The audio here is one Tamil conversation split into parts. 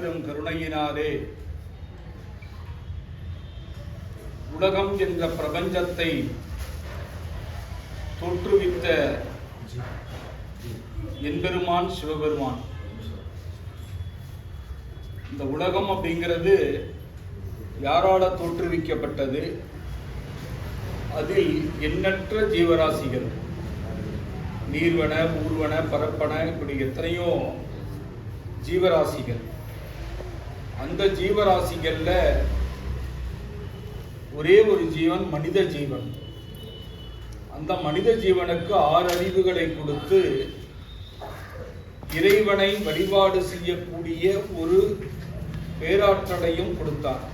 கருணையினாலே உலகம் என்ற பிரபஞ்சத்தை தோற்றுவித்த எம்பெருமான் சிவபெருமான். இந்த உலகம் அப்படிங்கிறது யாரால தோற்றுவிக்கப்பட்டது? அதில் எண்ணற்ற ஜீவராசிகள், நீர்வன, ஊர்வன, பரப்பன, இப்படி எத்தனையோ ஜீவராசிகள். அந்த ஜீவராசிகள்ல ஒரே ஒரு ஜீவன் மனித ஜீவன். அந்த மனித ஜீவனுக்கு 6 அறிவுகளை கொடுத்து இறைவனை வழிபாடு செய்யக்கூடிய ஒரு பேராற்றலையும் கொடுத்தார்.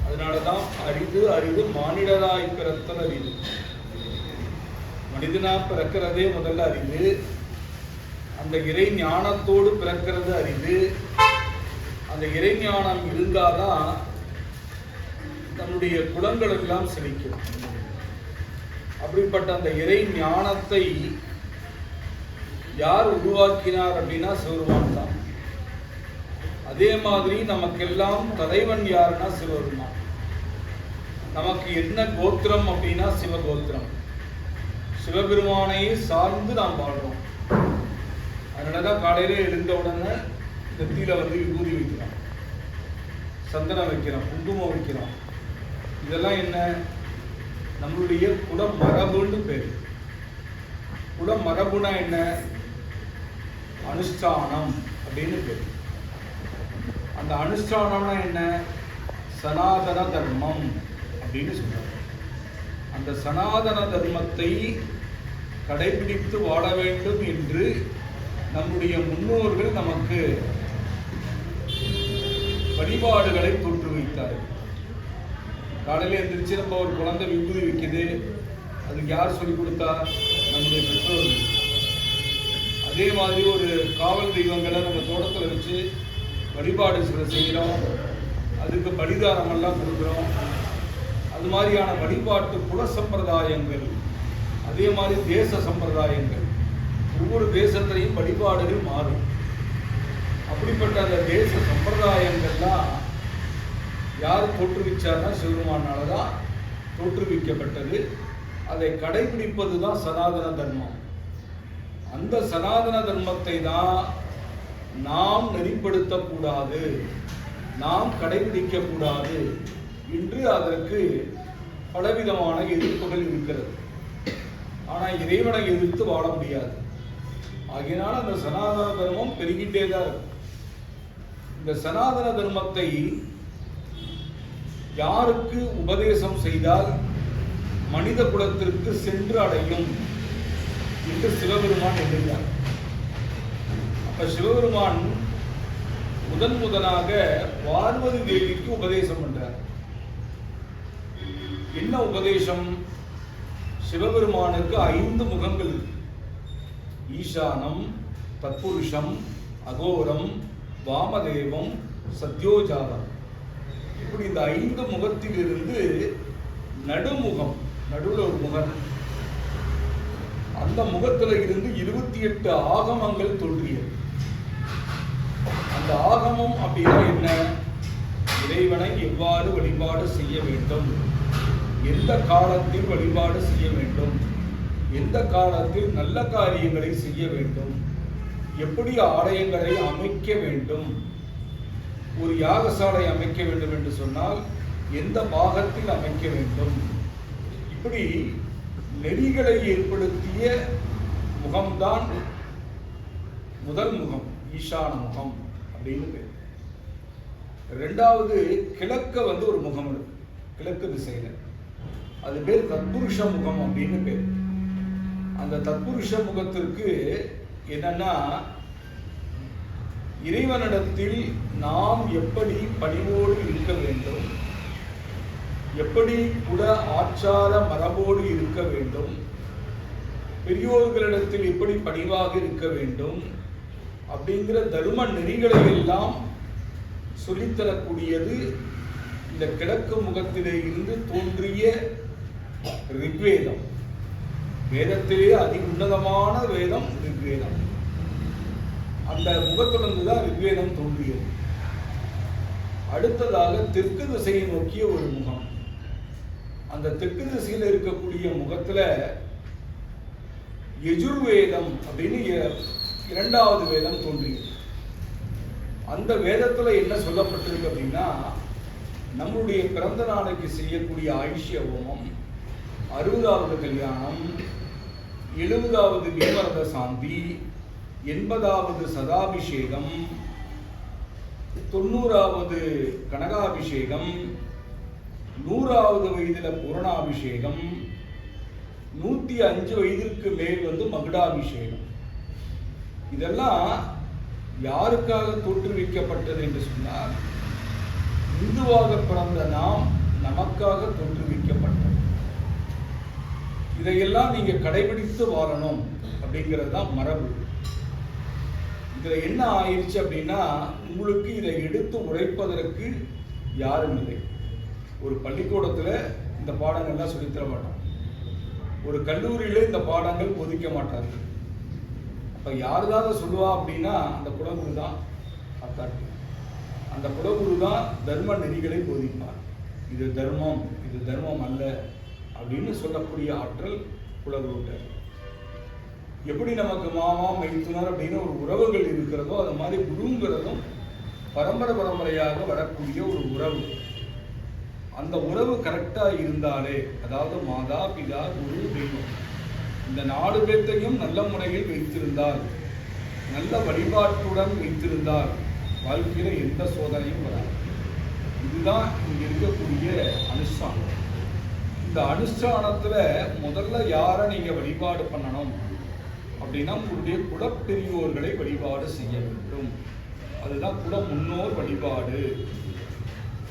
அதனாலதான் அரிது மானிடராய் பிறத்தல் அரிது. மனிதனா பிறக்கிறதே முதல்ல அரிது. அந்த இறை ஞானத்தோடு பிறக்கிறது அரிது. அந்த இறை ஞானம் இருந்தாதான் நம்முடைய குலங்கள் எல்லாம் செழிக்கும். அப்படிப்பட்ட அந்த இறை ஞானத்தை யார் உருவாக்கினார் அப்படின்னா சிவபெருமான் தான். அதே மாதிரி நமக்கெல்லாம் தலைவன் யாருன்னா சிவபெருமான். நமக்கு என்ன கோத்திரம் அப்படின்னா சிவகோத்திரம். சிவபெருமானையே சார்ந்து நாம் வாழ்றோம். அதனாலதான் காலையில எழுந்த உடனே நெத்தியில விபூதி வைக்கிறோம், சந்தனம் வைக்கிறோம், குங்குமம் வைக்கிறோம். இதெல்லாம் என்ன? நம்மளுடைய குல மரபுன்னு பேரு. குல மரபுனா என்ன? அனுஷ்டானம் அப்படின்னு பேரு. அந்த அனுஷ்டானம்னா என்ன? சனாதன தர்மம் அப்படின்னு சொல்றாங்க. அந்த சனாதன தர்மத்தை கடைபிடித்து வாழ வேண்டும் என்று நம்முடைய முன்னோர்கள் நமக்கு வழிபாடுகளை தோற்றுவித்தார்கள். காலையில் எழுந்திரிச்சு நம்ம ஒரு குழந்தை விபூதி வைக்குது, அதுக்கு யார் சொல்லிக் கொடுத்தா? நம்முடைய பெற்றோர்கள். அதே மாதிரி ஒரு காவல் தெய்வங்களை நம்ம தோட்டத்தில் வச்சு வழிபாடு செய்கிறோம், அதுக்கு பலிதானம் எல்லாம் கொடுக்குறோம். அது மாதிரியான வழிபாட்டு குல சம்பிரதாயங்கள், அதே மாதிரி தேச சம்பிரதாயங்கள், ஒவ்வொரு தேசத்திலையும் வழிபாடுகள் மாறும். அப்படிப்பட்ட அந்த தேச சம்பிரதாயங்கள்லாம் யார் தோற்றுவிச்சார்னா சிவபெருமானால தான் தோற்றுவிக்கப்பட்டது. அதை கடைபிடிப்பது தான் சனாதன தர்மம். அந்த சனாதன தர்மத்தை தான் நாம் நெறிப்படுத்தக்கூடாது, நாம் கடைபிடிக்க கூடாது என்று அதற்கு பலவிதமான எதிர்ப்புகள் இருக்கிறது. ஆனால் இறைவனை எதிர்த்து வாழ முடியாது. ஆகையினால அந்த சனாதன தர்மம் பெருகிட்டே தான் இருக்கும். இந்த சனாதன தர்மத்தை யாருக்கு உபதேசம் செய்தால் மனித குலத்திற்கு சென்று அடையும் என்று சிவபெருமான் எண்ணுகிறார். அப்ப சிவபெருமான் முதலாக பார்வதி தேவிக்கு உபதேசம் பண்றார். என்ன உபதேசம்? சிவபெருமானுக்கு 5 முகங்கள் இருக்கு. ஈசானம், தத்புருஷம், அகோரம், வாமதேவம், சத்யோஜாதம். இப்படி இந்த 5 முகத்திலிருந்து நடுமுகம், நடுவில் ஒரு முகம், அந்த முகத்தில் இருந்து 28 ஆகமங்கள் தோன்றியது. அந்த ஆகமம் அப்படின்னா என்ன? இறைவனை எவ்வாறு வழிபாடு செய்ய வேண்டும், எந்த காலத்தில் வழிபாடு செய்ய வேண்டும், எந்த காலத்தில் நல்ல காரியங்களை செய்ய வேண்டும், எப்படி ஆலயங்களை அமைக்க வேண்டும், ஒரு யாகசாலை அமைக்க வேண்டும் என்று சொன்னால் எந்த பாகத்தில் அமைக்க வேண்டும், இப்படி நெறிகளை ஏற்படுத்திய முகம்தான் முதல் முகம், ஈசான முகம் அப்படின்னு பேர். 2வது கிழக்க ஒரு முகம் இருக்கு, கிழக்கு திசையில, அது பேர் தத்புருஷ முகம் அப்படின்னு பேர். அந்த தத்புருஷ முகத்திற்கு என்னன்னா, இறைவனிடத்தில் நாம் எப்படி பணிவோடு இருக்க வேண்டும், எப்படி குல ஆச்சார மரபோடு இருக்க வேண்டும், பெரியோர்களிடத்தில் எப்படி பணிவாக இருக்க வேண்டும் அப்படிங்கிற தர்ம நெறிகளை எல்லாம் சொல்லித்தரக்கூடியது இந்த கிழக்கு முகத்திலே இருந்து தோன்றிய ரிக்வேதம். வேதத்திலே அதி உன்னதமான வேதம் ரிக்வேதம். அந்த முகத்திலிருந்து தான் ரிக்வேதம் தோன்றியது. அடுத்ததாக தெற்கு திசையை நோக்கிய ஒரு முகம். அந்த தெற்கு திசையில் இருக்கக்கூடிய முகத்துல யஜுர்வேதம் அப்படின்னு இரண்டாவது வேதம் தோன்றியது. அந்த வேதத்துல என்ன சொல்லப்பட்டிருக்கு அப்படின்னா, நம்மளுடைய பிறந்த நாளைக்கு செய்யக்கூடிய ஆயுஷ்ய ஹோமம், 60வது கல்யாணம், 70வது பீமரத சாந்தி, 80வது சதாபிஷேகம், 90வது கனகாபிஷேகம், 100வது வயதுல பூரணாபிஷேகம், 105 வயதிற்கு மேல் மகுடாபிஷேகம். இதெல்லாம் யாருக்காக தோற்றுவிக்கப்பட்டது என்று சொன்னால், இந்துவாக பிறந்த நாம் நமக்காக தோற்றுவிக்கப்பட்டது. இதையெல்லாம் நீங்க கடைபிடித்து வாழணும் அப்படிங்கிறது தான் மரபு. இதுல என்ன ஆயிடுச்சு அப்படின்னா, உங்களுக்கு இதை எடுத்து உரைப்பதற்கு யாரும் இல்லை. ஒரு பள்ளிக்கூடத்துல இந்த பாடங்கள்லாம் சொல்லித்தர மாட்டாங்க, ஒரு கல்லூரியில இந்த பாடங்கள் போதிக்க மாட்டார்கள். அப்ப யாருதாவது சொல்லுவா அப்படின்னா அந்த குலகுரு தான் அத்தாட்சி. அந்த குலகுரு தான் தர்ம நெறிகளை போதிப்பார். இது தர்மம், இது தர்மம் அல்ல அப்படின்னு சொல்லக்கூடிய ஆற்றல் குலகுருட்ட. எப்படி நமக்கு மாமா மைத்துனர் அப்படின்னு ஒரு உறவுகள் இருக்கிறதோ, அது மாதிரி குருங்கிறதும் பரம்பரையாக வரக்கூடிய ஒரு உறவு. அந்த உறவு கரெக்டா இருந்தாலே, அதாவது மாதா பிதா குரு தெய்வம், இந்த 4 பேர்த்தையும் நல்ல முறையில் வைத்திருந்தால், நல்ல வழிபாட்டுடன் வைத்திருந்தால் வாழ்க்கையில எந்த சோதனையும் வராது. இதுதான் இங்க இருக்கக்கூடிய அனுஷ்டானம். இந்த அனுஷ்டானத்துல முதல்ல யாரை நீங்க வழிபாடு பண்ணணும் அப்படின்னா, உங்களுடைய குலப்பெரியோர்களை வழிபாடு செய்ய வேண்டும். அதுதான் குல முன்னோர் வழிபாடு.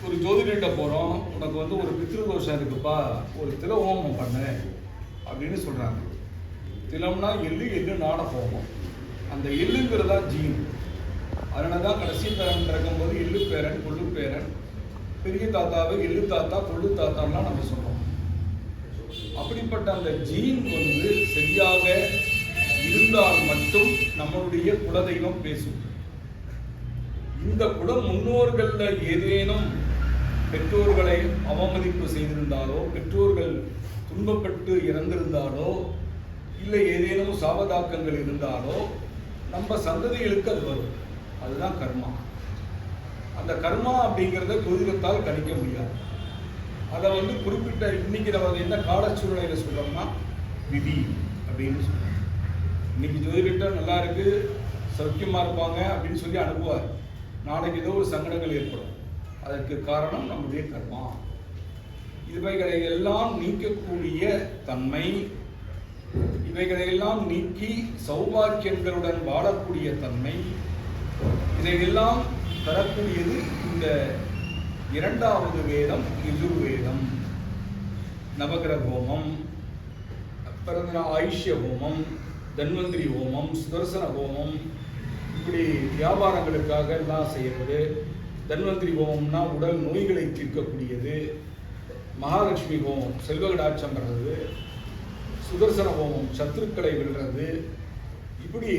ஒரு ஜோதிடர்கிட்ட போறோம், உனக்கு ஒரு பித்ருதோஷம் இருக்குப்பா, ஒரு தில ஹோமம் பண்ண அப்படின்னு சொல்றாங்க. திலம்னா எள்ளு நாட ஹோமம். அந்த எள்ளுங்கிறதா ஜீன். அதனாலதான் கடைசி பேரன் இருக்கும்போது எள்ளு பேரன், கொள்ளு பேரன், பெரிய தாத்தாவை எள்ளு தாத்தா, கொள்ளு தாத்தான்லாம் நம்ம சொல்றோம். அப்படிப்பட்ட அந்த ஜீன் சரியாக இருந்தால் மட்டும் நம்மளுடைய குலதெய்வம் பேசும். இந்த குல முன்னோர்கள்ல ஏதேனும் பெற்றோர்களை அவமதிப்பு செய்திருந்தாலோ, பெற்றோர்கள் துன்பப்பட்டு இறந்திருந்தாலோ, இல்லை ஏதேனும் சாபதாக்கங்கள் இருந்தாலோ நம்ம சந்ததிகளுக்கு அது வரும். அதுதான் கர்மா. அந்த கர்மா அப்படிங்கிறத ஜோதிடத்தால் கணிக்க முடியாது. அதை குறிப்பிட்ட இன்னைக்கு நம்ம என்ன காலச்சூழ்நிலையில சொல்றோம்னா விதி அப்படின்னு சொல்றோம். இன்னைக்கு ஜோதிடர் நல்லா இருக்கு, சௌக்கியமா இருப்பாங்க அப்படின்னு சொல்லி அனுப்புவார். நாளைக்கு ஏதோ ஒரு சங்கடங்கள் ஏற்படும். அதற்கு காரணம் நம்முடைய கர்மா. இவைகளை எல்லாம் நீக்கக்கூடிய தன்மை, இவைகளையெல்லாம் நீக்கி சௌபாக்கியங்களுடன் வாழக்கூடிய தன்மை, இதையெல்லாம் தரக்கூடியது இந்த 2வது வேதம் யஜுர்வேதம். நவகிரக ஹோமம், பிறந்த ஆயுஷ்ய ஹோமம், தன்வந்திரி ஹோமம், சுதர்சன ஹோமம், இப்படி வியாபாரங்களுக்காக எல்லாம் செய்யறது. தன்வந்திரி ஹோமம்னா உடல் நோய்களை தீர்க்கக்கூடியது. மகாலட்சுமி ஹோமம் செல்வகடாட்சம் வர்றது. சுதர்சன ஹோமம் சத்துருக்களை வெல்றது. இப்படி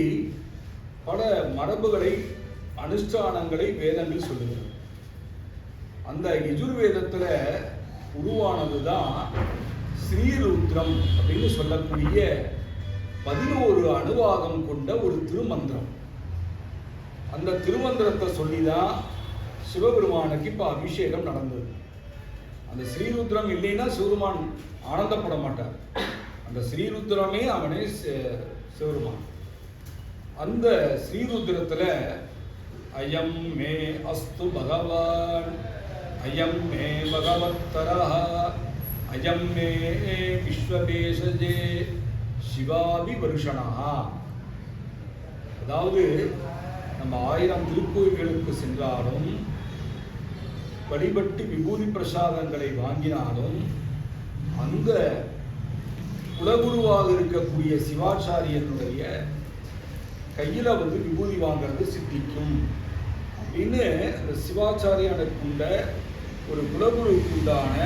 பல மரபுகளை, அனுஷ்டானங்களை வேதங்கள் சொல்லுகிறது. அந்த யஜுர்வேதத்துல உருவானதுதான் ஸ்ரீருத்ரம் அப்படின்னு சொல்லக்கூடிய 11 அணுவாகம் கொண்ட ஒரு திருமந்திரம். அந்த திருமந்திரத்தை சொல்லிதான் சிவபெருமானுக்கு இப்ப அபிஷேகம் நடந்தது. அந்த ஸ்ரீருத்ரம் இல்லைன்னா சிவபெருமான் ஆனந்தப்பட மாட்டார். அந்த ஸ்ரீருத்ரமே அவனே சிவபெருமான். அந்த ஸ்ரீருத்ரத்துல அயம் மே அஸ்து பகவான், அயம் மே பகவத்தரஹ, அயம் மே விஸ்வபேஷஜே சிவாபி வருஷனா. அதாவது நம்ம 1000 திருக்கோயில்களுக்கு சென்றாலும், வழிபட்டு விபூதி பிரசாதங்களை வாங்கினாலும், அந்த குலகுருவாக இருக்கக்கூடிய சிவாச்சாரியனுடைய கையில விபூதி வாங்கிறது சித்திக்கும் அப்படின்னு அந்த சிவாச்சாரியனுக்குண்ட ஒரு குலகுருக்குண்டான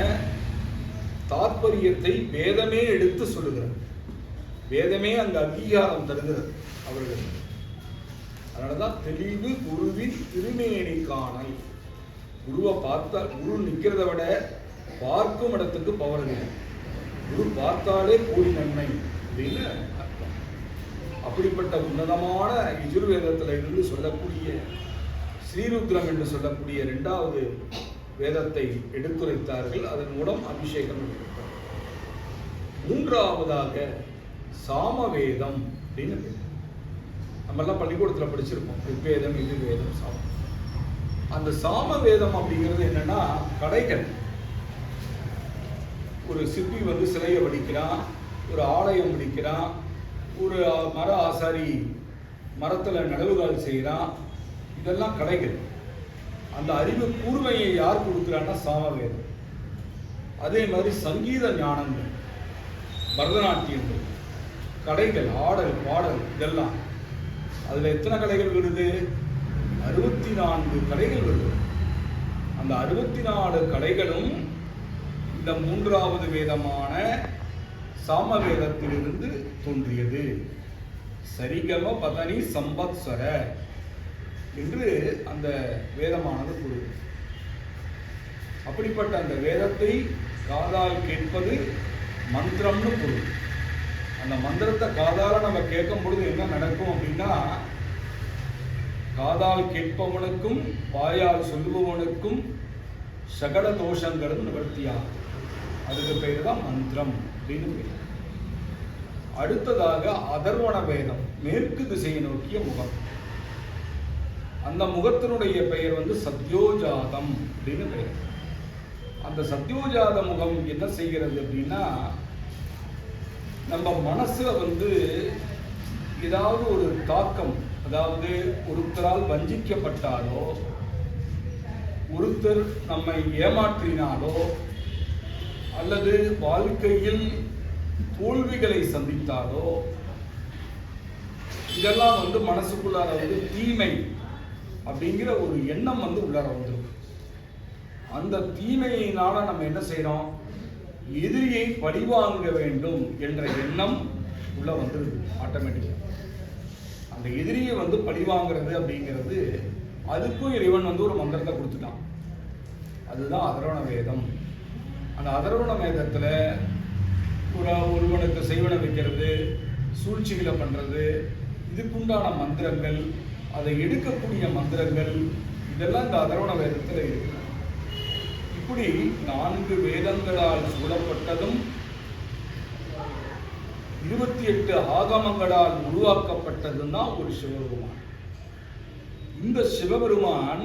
தாற்பயத்தை வேதமே எடுத்து சொல்லுகிறது. வேதமே அந்த அங்கீகாரம் தருகிறது அவர்கள். அதனாலதான் தெளிவு குருவின் திருமேனி காணல். குருவை பார்த்தா குரு நிற்கிறத விட பார்க்கும் இடத்துக்கு பவர் அதிகம். குரு பார்த்தாலே கூடி நன்மை அப்படின்னு அர்த்தம். அப்படிப்பட்ட உன்னதமான யஜுர்வேதத்தில் இருந்து சொல்லக்கூடிய ஸ்ரீருத்ரம் என்று சொல்லக்கூடிய 2வது வேதத்தை எடுத்துரைத்தார்கள். அதன் மூலம் அபிஷேகம் எடுத்தார். 3வதாக சாமவேதம் அப்படின்னு நம்மெல்லாம் பள்ளிக்கூடத்தில் படிச்சிருப்போம். ரிக்வேதம், யஜுர்வேதம், சாமம். அந்த சாமவேதம் அப்படிங்கிறது என்னன்னா கடைகள். ஒரு சிற்பி வந்து சிலையை வடிக்கிறான், ஒரு ஆலயம் வடிக்கிறான், ஒரு மர ஆசாரி மரத்தில் நடுவுகால் செய்கிறான். இதெல்லாம் கலைகள். அந்த அறிவு கூர்மையை யார் கொடுக்குறான்னா சாமவேதம். அதே மாதிரி சங்கீத ஞானங்கள், பரதநாட்டியங்கள், கலைகள், ஆடல், பாடல், இதெல்லாம் அதில் எத்தனை கலைகள் வருது? 64 கலைகள் வருது. அந்த 64 கலைகளும் இந்த 3வது வேதமான சாமவேதத்திலிருந்து தோன்றியது. சரிகம பதனி சம்பத்சர என்று அந்த வேதமானது கூறுது. அப்படிப்பட்ட அந்த வேதத்தை காதால் கேட்பது மந்திரம்னு பொருள். அந்த மந்திரத்தை காதால நம்ம கேட்கும் பொழுது என்ன நடக்கும் அப்படின்னா, காதால் கேட்பவனுக்கும் வாயால் சொல்லுபவனுக்கும் சகல தோஷங்களும் நிவர்த்தியாகும். அதுக்கு பெயர் தான் மந்திரம் அப்படின்னு பேர். அடுத்ததாக அதர்வண வேதம், மேற்கு திசையை நோக்கிய முகம். அந்த முகத்தினுடைய பெயர் வந்து சத்யோஜாதம் அப்படின்னு பெயர். அந்த சத்யோஜாத முகம் என்ன செய்கிறது அப்படின்னா, நம்ம மனசுல வந்து ஏதாவது ஒரு தாக்கம், அதாவது ஒருத்தரால் வஞ்சிக்கப்பட்டாலோ, ஒருத்தர் நம்மை ஏமாற்றினாலோ, அல்லது வாழ்க்கையில் தோல்விகளை சந்தித்தாலோ, இதெல்லாம் வந்து மனசுக்குள்ளார வந்து தீமை அப்படிங்கிற ஒரு எண்ணம் வந்து உள்ளார வந்துடும். அந்த தீமையினால நம்ம என்ன செய்யறோம்? எதிரியை பழிவாங்க வேண்டும் என்ற எண்ணம் உள்ள வந்துடுது ஆட்டோமேட்டிக்கா. அந்த எதிரியை வந்து பழிவாங்கிறது அப்படிங்கிறது, அதுக்கும் இறைவன் வந்து ஒரு மந்திரத்தை கொடுத்துட்டான். அதுதான் அதர்வண வேதம். அந்த அதர்வண வேதத்துல ஒருவனுக்கு செய்வன வைக்கிறது, சூழ்ச்சிகளை பண்றது, இதுக்குண்டான மந்திரங்கள், அதை எடுக்கக்கூடிய மந்திரங்கள், இதெல்லாம் இந்த அதர்வண வேதத்தில் இருக்கு. இப்படி 4 வேதங்களால் சூழப்பட்டதும் 28 ஆகமங்களால் உருவாக்கப்பட்டதும் தான் ஒரு சிவபெருமான். இந்த சிவபெருமான்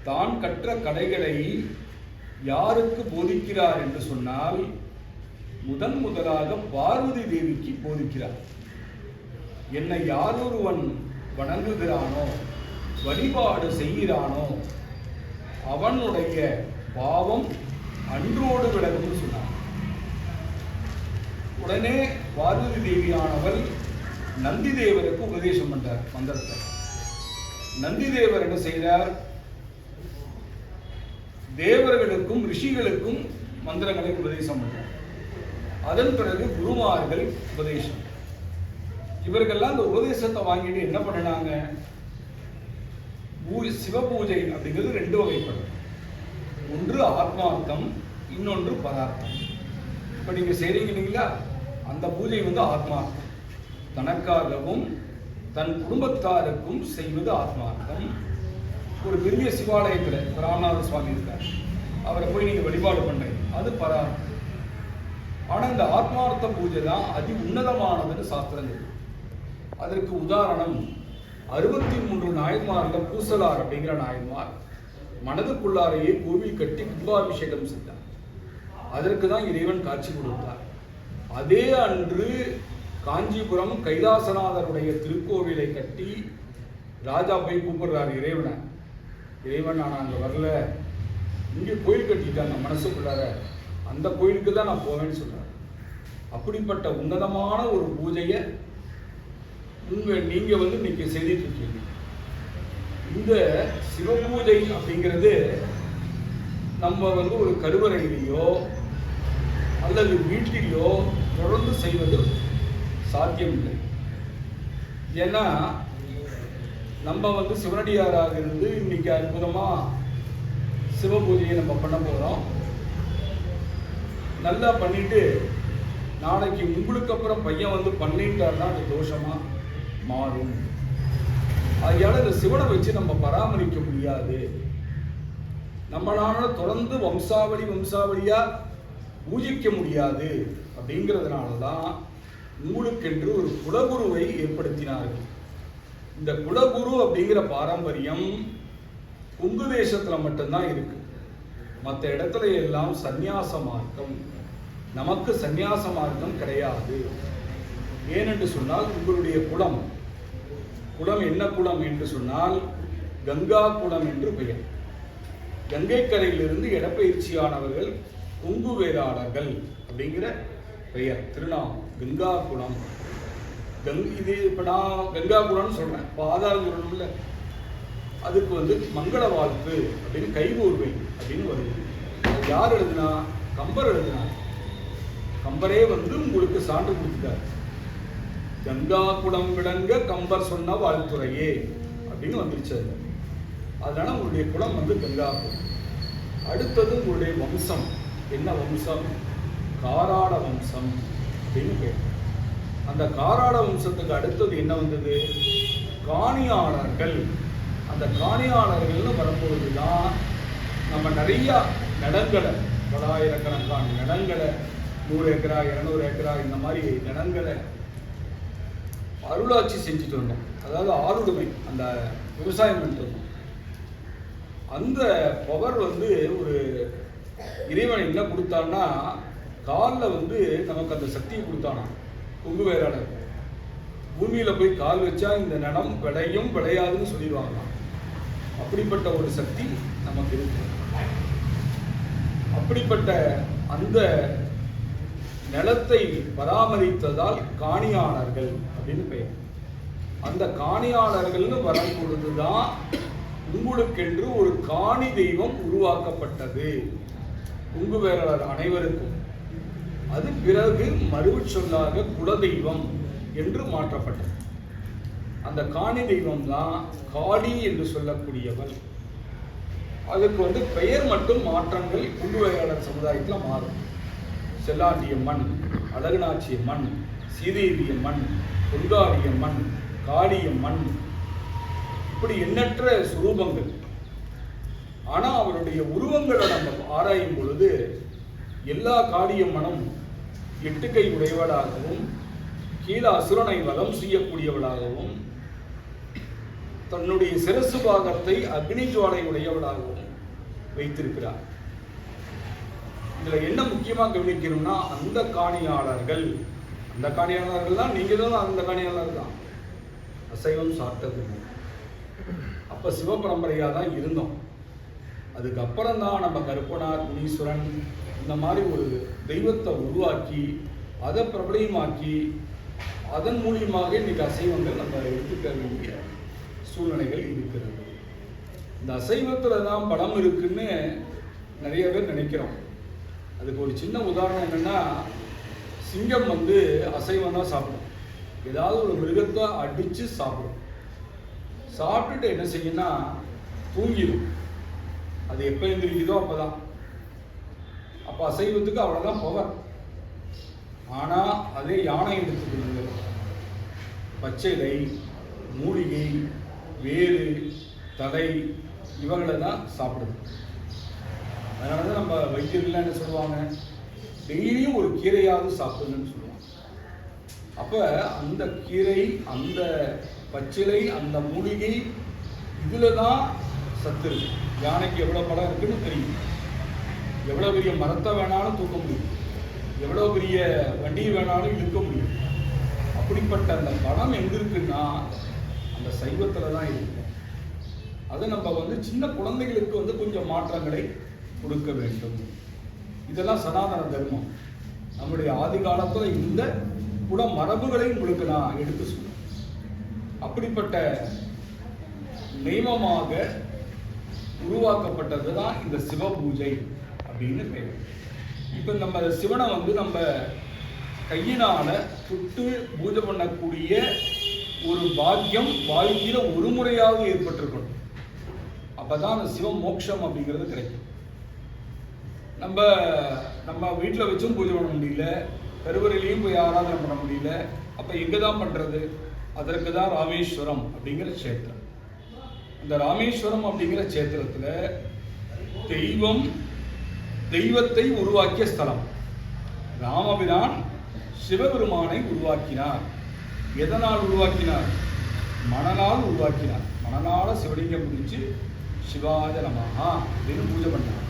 தான் கற்ற கலைகளை யாருக்கு போதிக்கிறார் என்று சொன்னால், முதலாக பார்வதி தேவிக்கு போதிக்கிறார். என்னை யாரொருவன் வணங்குகிறானோ, வழிபாடு செய்கிறானோ, அவனுடைய பாவம் அன்றோடு விலகும்னு சொன்னார். உடனே பார்வதி தேவியானவள் நந்தி தேவருக்கு உபதேசம் பண்றார் மந்திரத்தை. நந்தி தேவர் என்ன செய்தார்? தேவர்களுக்கும் ரிஷிகளுக்கும் மந்திரங்களை உபதேசம் பண்றார். அதன் பிறகு குருமார்கள் உபதேசம். இவர்கள்லாம் அந்த உபதேசத்தை வாங்கிட்டு என்ன பண்ணினாங்க? சிவ பூஜை அப்படிங்கிறது 2 வகைப்படும். ஒன்று ஆத்மார்த்தம், இன்னொன்று பதார்த்தம். இப்ப நீங்க செய்றீங்க இல்லைங்களா, அந்த பூஜை வந்து ஆத்மார்த்தம். தனக்காகவும் தன் குடும்பத்தாருக்கும் செய்வது ஆத்மார்த்தம். ஒரு பெரிய சிவாலயத்துல ராமநாத சுவாமி இருக்கார், அவரை போய் நீங்க வழிபாடு பண்றீங்க, அது பதார்த்தம். ஆனா இந்த ஆத்மார்த்த பூஜை தான் அதி உன்னதமானதுன்னு சாஸ்திரங்கள். அதற்கு உதாரணம் 63 நாயன்மார்கள் பூசலார் அப்படிங்கிற நாயன்மார் மனதுக்குள்ளாரையே கோவில் கட்டி கும்பாபிஷேகம் செய்தார். அதற்கு தான் இறைவன் காட்சி கொடுத்தார். அதே அன்று காஞ்சிபுரம் கைலாசநாதருடைய திருக்கோவிலை கட்டி ராஜா போய் கூப்பிடுறார் இறைவனை. இறைவன் நான் அங்கே வரல, இங்கே கோயில் கட்டிட்டாங்க மனசுக்குள்ளார, அந்த கோயிலுக்கு தான் நான் போவேன்னு சொல்றார். அப்படிப்பட்ட உன்னதமான ஒரு பூஜையை நீங்க வந்து இன்னைக்கு செய்துட்டு இருக்கீங்க. இந்த சிவபூஜை அப்படிங்கிறது நம்ம வந்து ஒரு கருவறையிலேயோ அல்லது வீட்டிலேயோ தொடர்ந்து செய்வது சாத்தியம் இல்லை. ஏன்னா நம்ம வந்து சிவனடியாராக இருந்து இன்னைக்கு அற்புதமா சிவ பூஜையை நம்ம பண்ண போகிறோம். நல்லா பண்ணிட்டு நாளைக்கு உங்களுக்கு அப்புறம் பையன் வந்து பண்ணிட்டாருன்னா அது தோஷமா மாறும். அதனால இந்த சிவனை வச்சு நம்ம பராமரிக்க முடியாது. நம்மளால தொடர்ந்து வம்சாவளியா பூஜிக்க முடியாது. அப்படிங்கிறதுனால தான் உங்களுக்கென்று ஒரு குலகுருவை ஏற்படுத்தினார்கள். இந்த குலகுரு அப்படிங்கிற பாரம்பரியம் கொங்கு தேசத்துல மட்டும்தான் இருக்கு. மற்ற இடத்துல எல்லாம் சந்நியாச மார்க்கம். நமக்கு சந்நியாச மார்க்கம் கிடையாது. ஏனென்று சொன்னால் உங்களுடைய குலம் என்ன குலம் என்று சொன்னால் கங்கா குலம் என்று பெயர். கங்கை கரையிலிருந்து இடப்பெயர்ச்சியானவர்கள் கொங்கு வேளாளர்கள் அப்படிங்கிற பெயர், திருநாமம் கங்கா குலம். இது இப்போ நான் கங்கா குலம்னு சொல்றேன், இப்போ ஆதாரம் சொல்லணும்ல. அதுக்கு வந்து மங்கள வாழ்த்து அப்படின்னு கைகூர்வை அப்படின்னு வருது. அது யார் எழுதுனா? கம்பர் எழுதினார். கம்பரே வந்து உங்களுக்கு சான்று கொடுத்துட்டார். கங்கா குலம் விளங்க கம்பர் சொன்ன வாழ்த்துறையே அப்படின்னு வந்துருச்சு. அதனால உங்களுடைய குலம் வந்து கங்கா குலம். அடுத்தது உங்களுடைய வம்சம் என்ன வம்சம்? காராட வம்சம் அப்படின்னு பேர். அந்த காராட வம்சத்துக்கு அடுத்தது என்ன வந்தது? காணியாளர்கள். அந்த காணியாளர்கள்னு வரும்பொழுதுதான் நம்ம நிறைய நிலங்களை, பலாயிரக்கணக்கான நிலங்களை, 100 ஏக்கரா 200 ஏக்கரா இந்த மாதிரி நிலங்களை அருளாட்சி செஞ்சுட்டு வந்தோம். அதாவது ஆளுடைமை, அந்த விவசாயம் பண்ணிட்டு வந்தோம். அந்த பவர் வந்து ஒரு இறைவன் என்ன கொடுத்தான்னா, காலில் வந்து நமக்கு அந்த சக்தியை கொடுத்தானா. கொங்கு வேளாளர் பூமியில போய் கால் வச்சா இந்த நிலம் விளையும் விளையாதுன்னு சொல்லிடுவாங்க. அப்படிப்பட்ட ஒரு சக்தி நமக்கு இருக்கு. அப்படிப்பட்ட அந்த நிலத்தை பராமரித்ததால் காணியாளர்கள் அப்படின்னு பெயர். அந்த காணியாளர்கள்னு வரும் பொழுதுதான் உங்களுக்கென்று ஒரு காணி தெய்வம் உருவாக்கப்பட்டது கொங்கு வேளாளர் அனைவருக்கும். அது பிறகு மறுவு சொல்லாக குலதெய்வம் என்று மாற்றப்பட்டது. அந்த காணி தெய்வம் தான் காளி என்று சொல்லக்கூடியவர். அதுக்கு வந்து பெயர் மட்டும் மாற்றங்கள் கொங்கு வேளாளர் சமுதாயத்தில் மாறும். செல்லாண்டியம்மன், அழகுநாச்சியம்மன், சீதேவியம்மன், பொங்காரியம்மன், காளியம்மன், இப்படி எண்ணற்ற சுரூபங்கள். ஆனால் அவருடைய உருவங்களை நம்ம ஆராயும் பொழுது எல்லா காளியம்மனும் 8 கை உடையவளாகவும், கீழ அசுரனை வலம் செய்யக்கூடியவளாகவும், தன்னுடைய சிரசு பாகத்தை அக்னி ஜுவாலை உடையவளாகவும் வைத்திருக்கிறார். இதுல என்ன முக்கியமா கவனிக்கணும்னா, அந்த காணியாளர்கள் தான் நீங்க தான். அந்த காணியாளர் தான் அசைவம் சாப்பிட்டது. அப்ப சிவபரம்பரையா தான் இருந்தோம். அதுக்கப்புறம் தான் நம்ம கருப்பனார், முனீஸ்வரன் இந்த மாதிரி ஒரு தெய்வத்தை உருவாக்கி அதை பிரபலமாக்கி அதன் மூலியமாக இன்னைக்கு அசைவங்கள் நம்ம எடுத்துக்க வேண்டிய சூழ்நிலைகள் இருக்கிறது. இந்த அசைவத்தில் தான் பலம் இருக்குன்னு நிறைய பேர் நினைக்கிறோம். அதுக்கு ஒரு சின்ன உதாரணம் என்னன்னா, சிங்கம் வந்து அசைவம் தான் சாப்பிடும். ஏதாவது ஒரு மிருகத்தை அடித்து சாப்பிடும். சாப்பிட்டுட்டு என்ன செய்யும்னா தூங்கிடும். அது எப்போ எந்திரிக்குதோ அப்போதான். அப்போ அசைவத்துக்கு அவ்வளோதான் பவர். ஆனால் அதே யானை எடுத்துக்கிறது பச்சைலை, மூலிகை, வேறு, தலை இவங்களை தான் சாப்பிடுது. அதனால தான் நம்ம வைத்தியர்கள் என்ன சொல்லுவாங்க, டெய்லியும் ஒரு கீரையாவது சாப்பிடுங்கன்னு சொல்லுவாங்க. அப்போ அந்த கீரை, அந்த பச்சிலை, அந்த மூலிகை இதில் தான் சத்து இருக்கு. யானைக்கு எவ்வளோ பலம் இருக்குன்னு தெரியும். எவ்வளோ பெரிய மரத்தை வேணாலும் தூக்க முடியும், எவ்வளோ பெரிய வண்டியை வேணாலும் இழுக்க முடியும். அப்படிப்பட்ட அந்த பலம் எங்கே இருக்குன்னா அந்த சைவத்தில் தான் இருக்கு. அதை நம்ம வந்து சின்ன குழந்தைகளுக்கு வந்து கொஞ்சம் மாற்றங்களை கொடுக்க வேண்டும். இதெல்லாம் சனாதன தர்மம். நம்முடைய ஆதி காலத்தில் இந்த குல மரபுகளை உங்களுக்கு நான் எடுத்து சொல்றேன். அப்படிப்பட்ட தெய்வமாக உருவாக்கப்பட்டது தான் இந்த சிவ பூஜை அப்படின்னு பெயர். இப்போ நம்ம சிவனை வந்து நம்ம கையினால தொட்டு பூஜை பண்ணக்கூடிய ஒரு பாக்கியம் வாழ்க்கையில் ஒரு முறையாவது ஏற்பட்டிருக்கணும். அப்போ அப்பதான் அந்த சிவ மோட்சம் அப்படிங்கிறது கிடைக்கும். நம்ம நம்ம வீட்டில் வச்சும் பூஜை பண்ண முடியல, கருவறையிலையும் போய் ஆராதனை பண்ண முடியல. அப்போ எங்கே தான் பண்ணுறது? அதற்கு தான் ராமேஸ்வரம் அப்படிங்கிற க்ஷேத்திரம். இந்த ராமேஸ்வரம் அப்படிங்கிற க்ஷேத்திரத்தில் தெய்வத்தை உருவாக்கிய ஸ்தலம். ராமபிரான் சிவபெருமானை உருவாக்கினார். எதனால் உருவாக்கினார்? மணனால் உருவாக்கினார். மணனால சிவலிங்கம் முடிச்சு சிவாய நமஹா அப்படின்னு பூஜை பண்ணார்.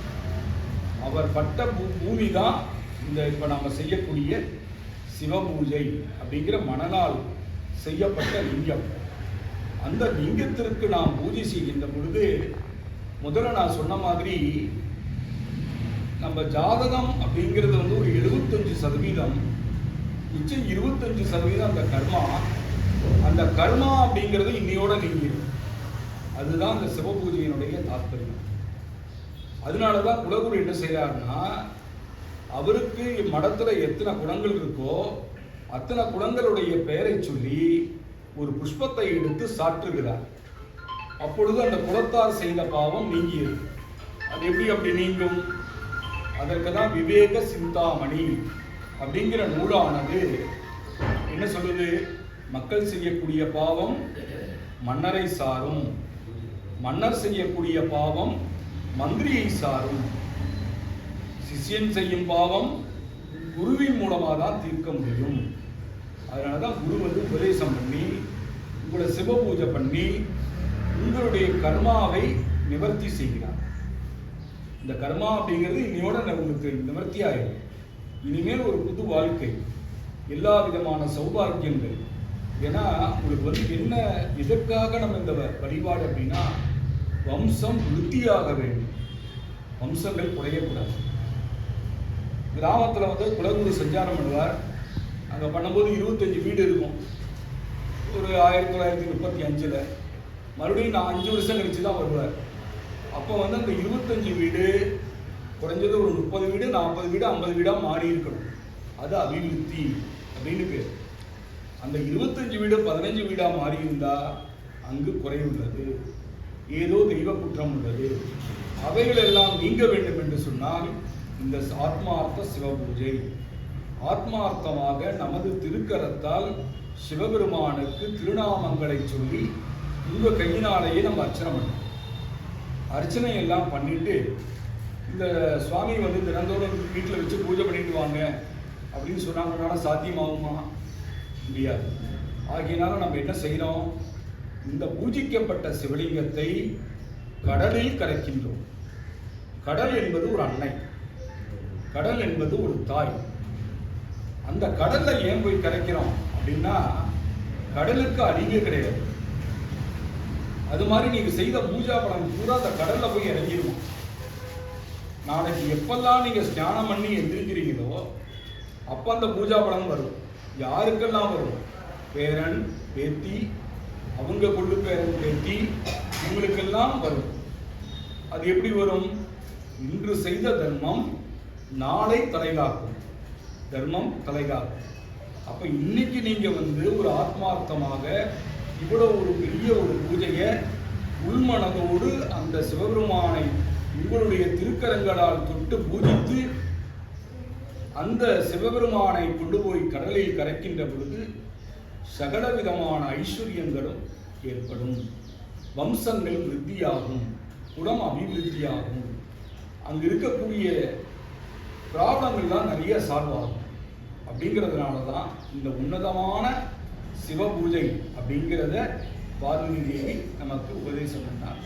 அவர் பட்ட பூமி தான் இந்த இப்போ நாம் செய்யக்கூடிய சிவபூஜை அப்படிங்கிற மணனால் செய்யப்பட்ட லிங்கம். அந்த லிங்கத்திற்கு நாம் பூஜை செய்கின்ற பொழுது முதல்ல நான் சொன்ன மாதிரி நம்ம ஜாதகம் அப்படிங்கிறது வந்து ஒரு 75%, மிச்சம் 25% அந்த கர்மா. அந்த கர்மா அப்படிங்கிறது இன்னையோட நீங்கிடும். அதுதான் அந்த சிவபூஜையினுடைய தாற்பயம். அதனால தான் குலகுரு என்ன செய்யறாருன்னா, அவருக்கு மடத்துல எத்தனை குணங்கள் இருக்கோ அத்தனை குணங்களுடைய பெயரை சொல்லி ஒரு புஷ்பத்தை எடுத்து சாற்றுகிறார். அப்பொழுது அந்த குலத்தார் செய்த பாவம் நீங்கியது. அது எப்படி அப்படி நீங்கும்? அதற்கு தான் விவேக சிந்தாமணி அப்படிங்கிற நூலானது என்ன சொல்லுது? மக்கள் செய்யக்கூடிய பாவம் மன்னரை சாரும், மன்னர் செய்யக்கூடிய பாவம் மந்திரியை சாரும், சிஷ்யன் செய்யும் பாவம் குருவின் மூலமாக தான் தீர்க்க முடியும். அதனால தான் குரு வந்து உபதேசம் பண்ணி உங்களை சிவ பூஜை பண்ணி உங்களுடைய கர்மாவை நிவர்த்தி செய்கிறார். இந்த கர்மா அப்படிங்கிறது இன்னையோட உங்களுக்கு நிவர்த்தி ஆகிடும். இனிமேல் ஒரு புது வாழ்க்கை, எல்லா விதமான சௌபாகியங்கள். ஏன்னா உங்களுக்கு வந்து என்ன, எதற்காக நம்ம இந்த வழிபாடு அப்படின்னா, வம்சம் விருத்தியாக வேண்டும், வம்சங்கள் குறையக்கூடாது. கிராமத்தில் வந்து குலகுரு சஞ்சாரம் பண்ணுவார். அங்கே பண்ணும்போது 25 வீடு இருக்கும். ஒரு 1935 மறுபடியும் நான் 5 வருஷம் கழிச்சு தான் வருவார். அப்போ வந்து அந்த 25 வீடு குறைஞ்சது ஒரு 30 வீடு 40 வீடு 50 வீடாக மாறி இருக்கணும். அது அபிவிருத்தி அப்படின்னு பேர். அந்த 25 வீடு 15 வீடாக மாறி இருந்தால் அங்கு குறைவுள்ளது, ஏதோ தெய்வ குற்றம் உள்ளது. அவைகள் எல்லாம் நீங்க வேண்டும் என்று சொன்னால் இந்த ஆத்மார்த்த சிவபூஜை, ஆத்மார்த்தமாக நமது திருக்கரத்தால் சிவபெருமானுக்கு திருநாமங்களை சொல்லி உங்கள் கையினாலேயே நம்ம அர்ச்சனை பண்ணணும். அர்ச்சனை எல்லாம் பண்ணிட்டு இந்த சுவாமி வந்து தினந்தோறும் வீட்டில் வச்சு பூஜை பண்ணிட்டு வாங்க அப்படின்னு சொன்னாங்கனால சாத்தியமாகுமா? முடியாது. ஆகியனால நம்ம என்ன செய்கிறோம்? இந்த பூஜிக்கப்பட்ட சிவலிங்கத்தை கடலில் கரைக்கின்றோம். கடல் என்பது ஒரு அன்னை, கடல் என்பது ஒரு தாய். அந்த கடல்ல ஏன் போய் கரைக்கிறோம் அப்படின்னா, கடலுக்கு அழிவே கிடையாது. அது மாதிரி நீங்க செய்த பூஜா பலன் பூரா அந்த கடல்ல போய் இறங்கிடுவோம். நாளைக்கு எப்பெல்லாம் நீங்க ஸ்நானம் பண்ணி எந்திரிக்கிறீங்களோ அப்ப அந்த பூஜா பலன் வரும். யாருக்கெல்லாம் வரும்? பேரன் பேத்தி, அவங்க கொள்ளு பேரன் பேத்தி, இவங்களுக்கெல்லாம் வரும். அது எப்படி வரும்? இன்று செய்த தர்மம் நாளை தலைகாக்கும், தர்மம் தலைகாக்கும். அப்ப இன்னைக்கு நீங்க வந்து ஒரு ஆத்மார்த்தமாக இவ்வளவு ஒரு பெரிய ஒரு பூஜையை உள்மனதோடு அந்த சிவபெருமானை உங்களுடைய திருக்கரங்களால் தொட்டு பூஜித்து அந்த சிவபெருமானை கொண்டு போய் கடலில் கரைக்கின்ற பொழுது சகல விதமான ஐஸ்வர்யங்களும் ஏற்படும், வம்சங்கள் விருத்தியாகும், குலம் அபிவிருத்தியாகும், அங்கு இருக்கக்கூடிய ப்ராப்ளங்கள்லாம் நிறைய சால்வ் ஆகும். அப்படிங்கிறதுனால தான் இந்த உன்னதமான சிவ பூஜை அப்படிங்கிறத பார்வதி தேவி நமக்கு உபதேசம் பண்ணார்.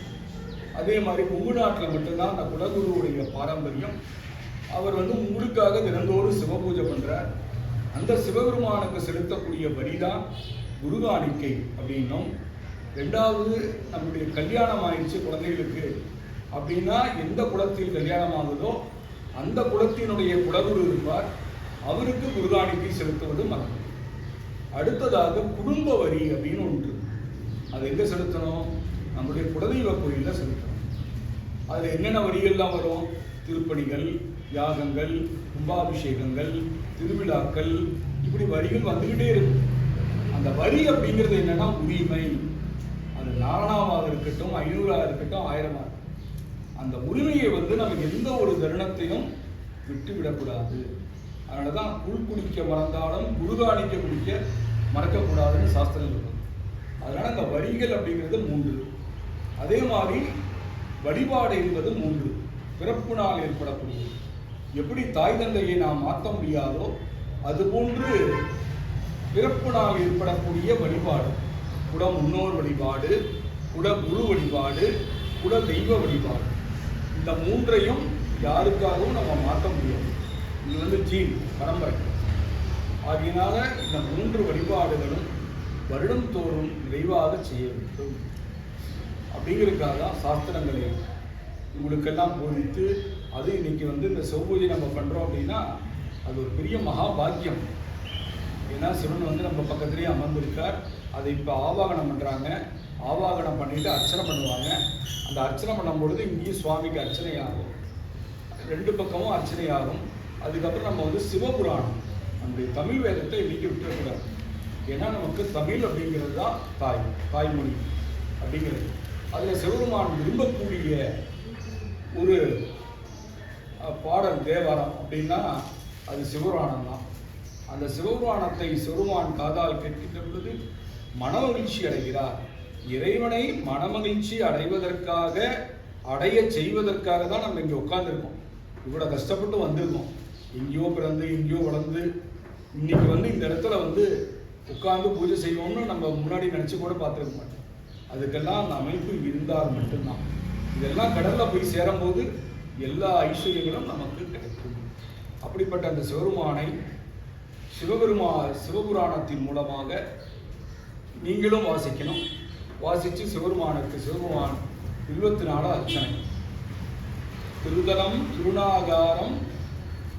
அதே மாதிரி கொங்கு நாட்டில் மட்டும்தான் அந்த குலகுருவுடைய பாரம்பரியம். அவர் வந்து உங்களுக்காக தினந்தோறும் சிவ பூஜை பண்ணுறார். அந்த சிவபெருமானுக்கு செலுத்தக்கூடிய வரிதான் குரு காணிக்கை அப்படின்னும். ரெண்டாவது, நம்முடைய கல்யாணம் ஆயிடுச்சு குழந்தைகளுக்கு அப்படின்னா எந்த குலத்தில் கல்யாணம் ஆகுதோ அந்த குலத்தினுடைய குலகுரு இருப்பார், அவருக்கு குருகாணிக்கை செலுத்துவது மரபு. அடுத்ததாக குடும்ப வரி அப்படின்னு ஒன்று. அது எங்க செலுத்தணும்? நம்முடைய குலதெய்வ கோயிலில் செலுத்தணும். அதில் என்னென்ன வரிகள்லாம் வரும்? திருப்பணிகள், யாகங்கள், கும்பாபிஷேகங்கள், திருவிழாக்கள், இப்படி வரிகள் வந்துக்கிட்டே இருக்கும். அந்த வரி அப்படிங்கிறது என்னன்னா உரிமை. அது 4,000 இருக்கட்டும், 500 இருக்கட்டும், 1000 இருக்கட்டும். அந்த உரிமையை வந்து நம்ம எந்த ஒரு தருணத்தையும் விட்டு விடக்கூடாது. அதனால தான் புல் குடிக்க மறந்தாலும் குருகாணிக்க குடிக்க மறக்கக்கூடாதுன்னு சாஸ்திரம் சொல்லுது. அதனால அந்த வரிகள் அப்படிங்கிறது 3. அதே மாதிரி வழிபாடு என்பது 3. பிறப்பு நாள் ஏற்படக்கூடியது. எப்படி தாய் தந்தையை நாம் மாற்ற முடியாதோ அதுபோன்று பிறப்பு நாள் ஏற்படக்கூடிய வழிபாடு, குல முன்னோர் வழிபாடு, குல குரு வழிபாடு, குல தெய்வ வழிபாடு, இந்த 3ஐயும் யாருக்காகவும் நம்ம மாற்ற முடியாது. இது வந்து ஜீன் பரம்பரை. ஆகையினால இந்த 3 வழிபாடுகளும் வருடம் தோறும் நிறைவாக செய்ய வேண்டும். அப்படிங்கிறதுக்காக தான் சாஸ்திரங்களை உங்களுக்கெல்லாம் போதித்து, அது இன்னைக்கு வந்து இந்த செவ்வூஜை நம்ம பண்ணுறோம் அப்படின்னா அது ஒரு பெரிய மகாபாக்கியம். ஏன்னா சிவன் வந்து நம்ம பக்கத்துலேயே அமர்ந்திருக்கார். அதை இப்போ ஆவாகனம் பண்ணுறாங்க. ஆவாகனம் பண்ணிட்டு அர்ச்சனை பண்ணுவாங்க. அந்த அர்ச்சனை பண்ணும் பொழுது இங்கேயும் சுவாமிக்கு அர்ச்சனை ஆகும், 2 பக்கமும் அர்ச்சனை ஆகும். அதுக்கப்புறம் நம்ம வந்து சிவபுராணம், நம்முடைய தமிழ் வேதத்தை இன்னைக்கு விட்டுறக்கூடாது. ஏன்னா நமக்கு தமிழ் அப்படிங்கிறது தான் தாய்மொழி அப்படிங்கிறது. அதில் சிவபெருமான் விரும்பக்கூடிய ஒரு பாடல் தேவாரம் அப்படின்னா அது சிவபுராணம் தான். அந்த சிவபுராணத்தை சிவபெருமான் காதால் கேட்கின்ற பொழுது மனமகிழ்ச்சி அடைகிறார். இறைவனை மனமகிழ்ச்சி அடைவதற்காக, அடைய செய்வதற்காக தான் நம்ம இங்கே உட்கார்ந்துருக்கோம். இவ்வளோ கஷ்டப்பட்டு வந்திருக்கோம். எங்கேயோ பிறந்து எங்கேயோ வளர்ந்து இன்னைக்கு வந்து இந்த இடத்துல வந்து உட்கார்ந்து பூஜை செய்வோம்னு நம்ம முன்னாடி நினச்சி கூட பார்த்துருக்க மாட்டோம். அதுக்கெல்லாம் அந்த அமைப்பு இருந்தால் மட்டும்தான். இதெல்லாம் கடலில் போய் சேரும்போது எல்லா ஐஸ்வர்யங்களும் நமக்கு கிடைக்கும். அப்படிப்பட்ட அந்த சிவபெருமானை சிவபுராணத்தின் மூலமாக நீங்களும் வாசிக்கணும். வாசித்து சிவபெருமானுக்கு சிவபெருமான் 24 அர்ச்சனை. திருதலம் திருநாகாரம்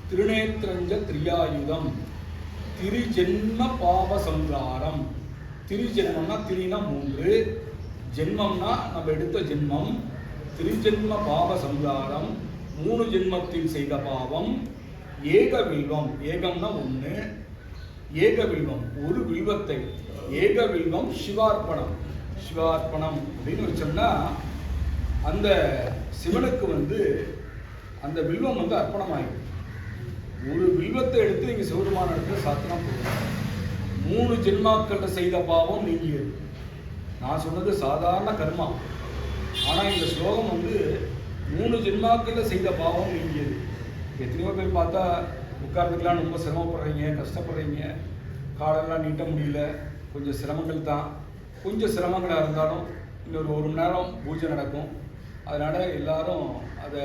திருநேத்திரஞ்ச திரியாயுதம் திரிஜென்ம பாப சம்ஹாரம். திரிஜென்மம்னா திரினா 3, ஜென்மம்னா நம்ம எடுத்த ஜென்மம், திரிஜென்ம பாப சம்ஹாரம் 3 ஜென்மத்தில் செய்த பாவம், ஏக வில்வம், ஏகம்னா 1, ஏக வில்வம் ஒரு வில்வத்தை, ஏக வில்வம் சிவார்ப்பணம். சிவார்ப்பணம் அப்படின்னு வச்சோம்னா அந்த சிவனுக்கு வந்து அந்த வில்வம் வந்து அர்ப்பணம் ஆகிடும். ஒரு வில்வத்தை எடுத்து நீங்கள் சிவபெருமான இடத்துல சாத்தினா போதும். 3 ஜென்மாக்கள் செய்த பாவம் நீங்கியது. நான் சொன்னது சாதாரண கர்மா. ஆனால் இந்த ஸ்லோகம் வந்து 3 ஜென்மாக்கள் செய்த பாவம் நீங்கியது. எத்தனையோ பேர் பார்த்தா உட்கார்ந்துக்கலாம் ரொம்ப சிரமப்படுறீங்க, கஷ்டப்படுறீங்க, காலெல்லாம் நீட்ட முடியல, கொஞ்சம் சிரமங்கள் தான். கொஞ்சம் சிரமங்களாக இருந்தாலும் இன்னொரு 1 மணி நேரம் பூஜை நடக்கும். அதனால் எல்லாரும் அதை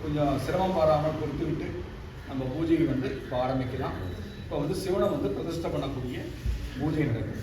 கொஞ்சம் சிரமம் பாராமல் பொறுத்துக்கிட்டு நம்ம பூஜையை வந்து இப்போ ஆரம்பிக்கலாம். இப்போ வந்து சிவனை வந்து பிரதிஷ்டை பண்ணக்கூடிய பூஜை நடக்குது.